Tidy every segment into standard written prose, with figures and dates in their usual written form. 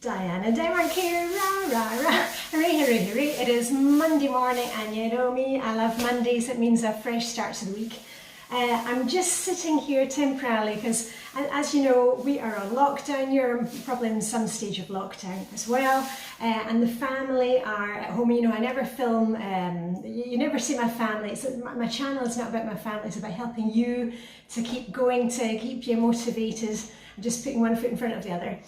Diane and Denmark here, rah rah rah, hooray hooray hooray. It is Monday morning and you know me, I love Mondays. It means a fresh start to the week. I'm just sitting here temporarily because, as you know, we are on lockdown. You're probably in some stage of lockdown as well, and the family are at home. You know, I never film, you never see my family. My channel is not about my family, it's about helping you to keep going, to keep you motivated, and just putting one foot in front of the other.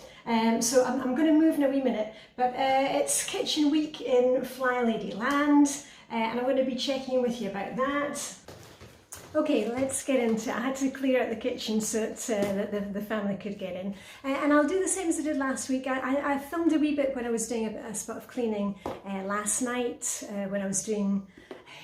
So I'm going to move in a wee minute, but it's kitchen week in Flylady land, and I'm going to be checking in with you about that. Okay, let's get into it. I had to clear out the kitchen so that the family could get in. And I'll do the same as I did last week. I filmed a wee bit when I was doing a spot of cleaning last night, when I was doing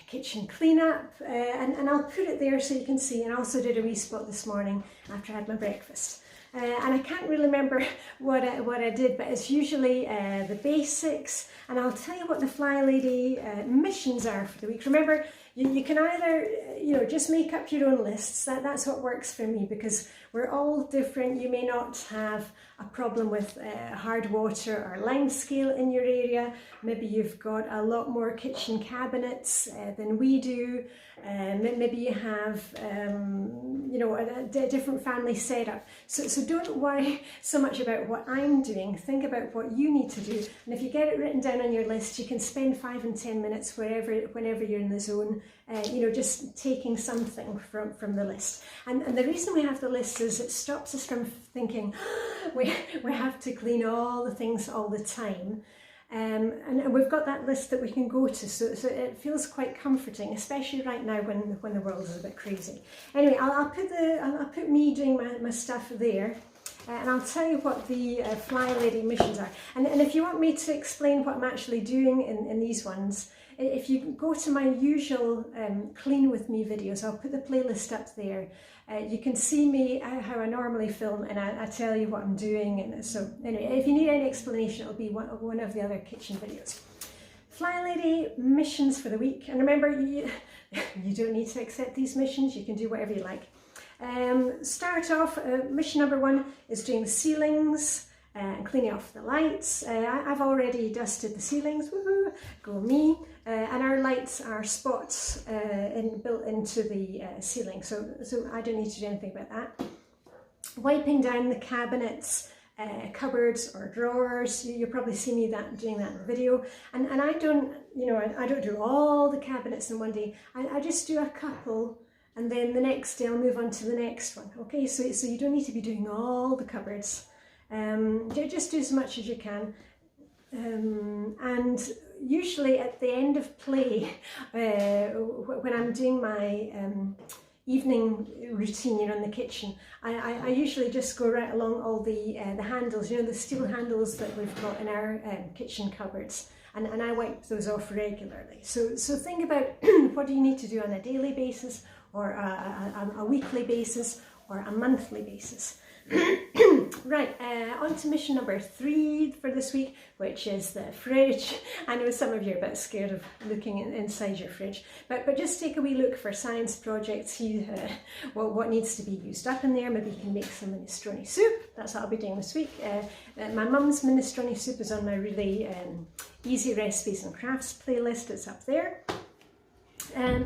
kitchen cleanup, and I'll put it there so you can see. And I also did a wee spot this morning after I had my breakfast. And I can't really remember what I did, but it's usually the basics. And I'll tell you what the Flylady missions are for the week. Remember, you can either, just make up your own lists. That's what works for me, because we're all different. You may not have a problem with hard water or line scale in your area. Maybe you've got a lot more kitchen cabinets than we do. Maybe you have, a different family setup. So don't worry so much about what I'm doing. Think about what you need to do. And if you get it written down on your list, you can spend 5 and 10 minutes whenever you're in the zone, just taking something from the list. And the reason we have the list is it stops us from thinking, we have to clean all the things all the time. And we've got that list that we can go to, so it feels quite comforting, especially right now when the world is a bit crazy. Anyway, I'll put me doing my stuff there, and I'll tell you what the Flylady missions are. And if you want me to explain what I'm actually doing in these ones, if you go to my usual Clean With Me videos, I'll put the playlist up there. You can see me how I normally film, and I tell you what I'm doing. And so anyway, if you need any explanation, it'll be one of the other kitchen videos. Flylady missions for the week. And remember, you don't need to accept these missions. You can do whatever you like. Start off, mission number 1 is doing the ceilings and cleaning off the lights. I've already dusted the ceilings, woohoo, go me. And our lights are spots built into the ceiling, so I don't need to do anything about that. Wiping down the cabinets, cupboards or drawers. You'll probably see me doing that in the video. And I don't, I don't do all the cabinets in one day. I just do a couple, and then the next day I'll move on to the next one. Okay, so you don't need to be doing all the cupboards. Just do as much as you can. And usually at the end of play, when I'm doing my evening routine, in the kitchen, I usually just go right along all the handles, the steel handles that we've got in our kitchen cupboards, and I wipe those off regularly. So think about what do you need to do on a daily basis, or a weekly basis, or a monthly basis. Right, on to mission number 3 for this week, which is the fridge. I know some of you are a bit scared of looking inside your fridge, but just take a wee look for science projects, see what needs to be used up in there. Maybe you can make some minestrone soup. That's what I'll be doing this week. My mum's minestrone soup is on my really easy recipes and crafts playlist. It's up there.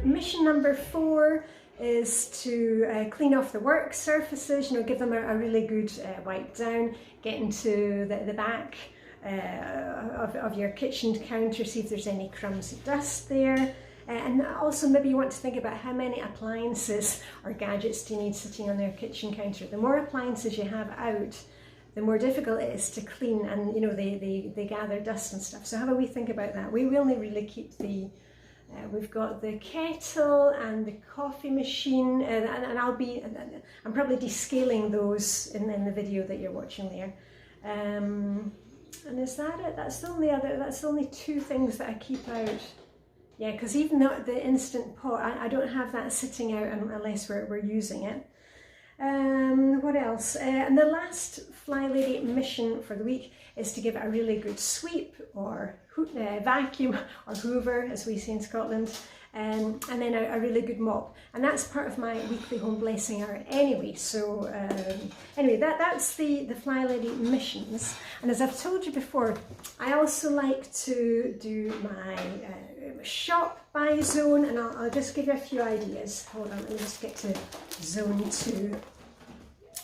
Mission number 4 is to clean off the work surfaces, give them a really good wipe down, get into the back of your kitchen counter, see if there's any crumbs of dust there. And also maybe you want to think about how many appliances or gadgets do you need sitting on their kitchen counter. The more appliances you have out, the more difficult it is to clean, and they gather dust and stuff. So have a wee think about that. We only really keep we've got the kettle and the coffee machine, and I'm probably descaling those in the video that you're watching there. And is that it? That's the only 2 things that I keep out. Yeah, because even the Instant Pot, I don't have that sitting out unless we're using it. What else? And the last Flylady mission for the week is to give it a really good sweep, or vacuum, or hoover, as we say in Scotland. and then a really good mop. And that's part of my weekly home blessing hour anyway. So anyway, that's the Flylady missions. And as I've told you before, I also like to do my shop by zone, and I'll just give you a few ideas. Hold on, let me just get to zone 2.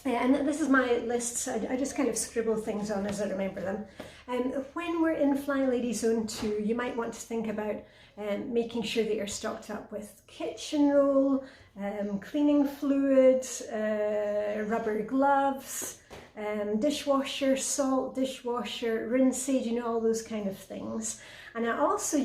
And this is my lists. I just kind of scribble things on as I remember them. When we're in Flylady Zone 2, you might want to think about making sure that you're stocked up with kitchen roll, cleaning fluid, rubber gloves, dishwasher, salt, dishwasher, rinse aid, you know, all those kind of things. And I also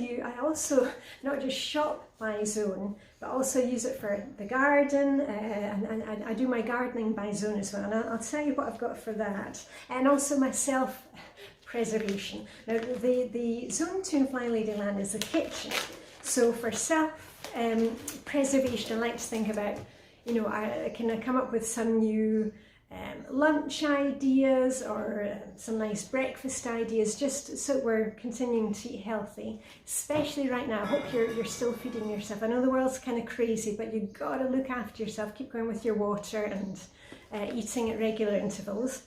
not just shop by zone, but also use it for the garden, and I do my gardening by zone as well. And I'll tell you what I've got for that. And also my self-preservation. Now the zone 2 in Flylady Land is the kitchen. So for self-preservation, I like to think about, you know, can I come up with some new lunch ideas or some nice breakfast ideas, just so we're continuing to eat healthy, especially right now. I hope you're still feeding yourself. I know the world's kind of crazy, but you've got to look after yourself. Keep going with your water and eating at regular intervals.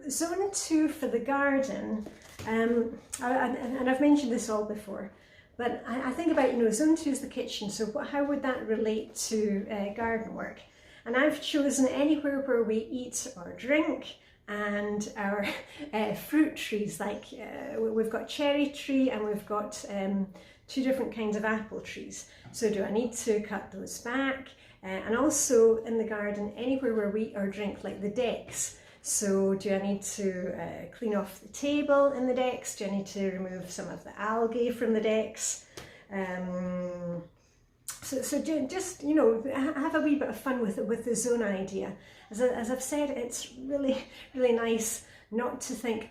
Zone 2 for the garden, and I've mentioned this all before, but I think about, you know, zone 2 is the kitchen, so how would that relate to garden work? And I've chosen anywhere where we eat or drink, and our fruit trees, like we've got cherry tree and we've got 2 different kinds of apple trees. So do I need to cut those back? And also in the garden, anywhere where we eat or drink, like the decks. So do I need to clean off the table in the decks? Do I need to remove some of the algae from the decks? So just, you know, have a wee bit of fun with the zone idea. As I've said, it's really, really nice not to think,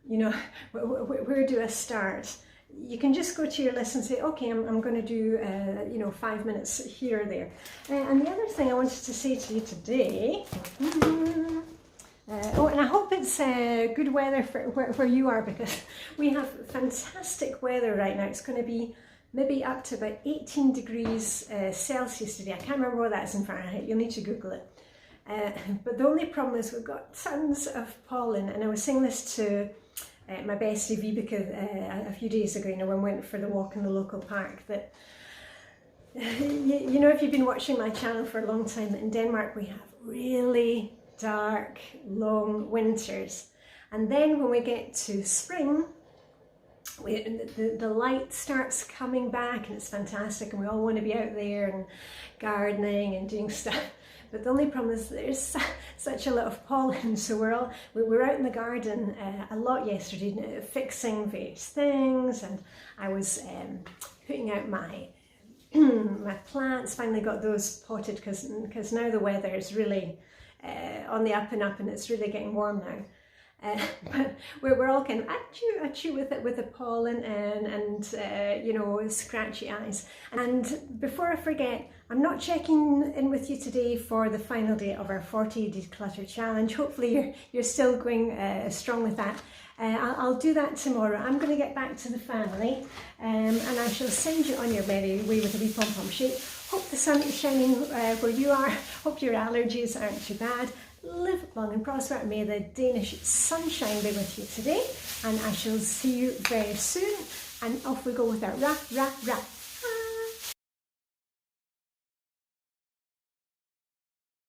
you know, where do I start? You can just go to your list and say, okay, I'm going to do, you know, 5 minutes here or there. And the other thing I wanted to say to you today, and I hope it's good weather for where you are, because we have fantastic weather right now. It's going to be maybe up to about 18 degrees Celsius today. I can't remember what that is in Fahrenheit. You'll need to Google it. But the only problem is we've got tons of pollen, and I was saying this to my bestie Vibeke a few days ago, you know, when we went for the walk in the local park, that you know, if you've been watching my channel for a long time, that in Denmark we have really dark, long winters, and then when we get to spring, the light starts coming back, and it's fantastic, and we all want to be out there and gardening and doing stuff. But the only problem is there's such a lot of pollen, so we were out in the garden a lot yesterday, fixing various things, and I was putting out my my plants. Finally got those potted, because now the weather is really on the up and up, and it's really getting warm now. But we're all kind of achoo with the pollen and you know, scratchy eyes. And before I forget, I'm not checking in with you today for the final day of our 40 Declutter Challenge. Hopefully you're still going strong with that. I'll do that tomorrow. I'm going to get back to the family, and I shall send you on your merry way with a wee pom-pom shake. Hope the sun is shining where you are. Hope your allergies aren't too bad. Live long and prosper. May the Danish sunshine be with you today, and I shall see you very soon. And off we go with our rah, rah, rah.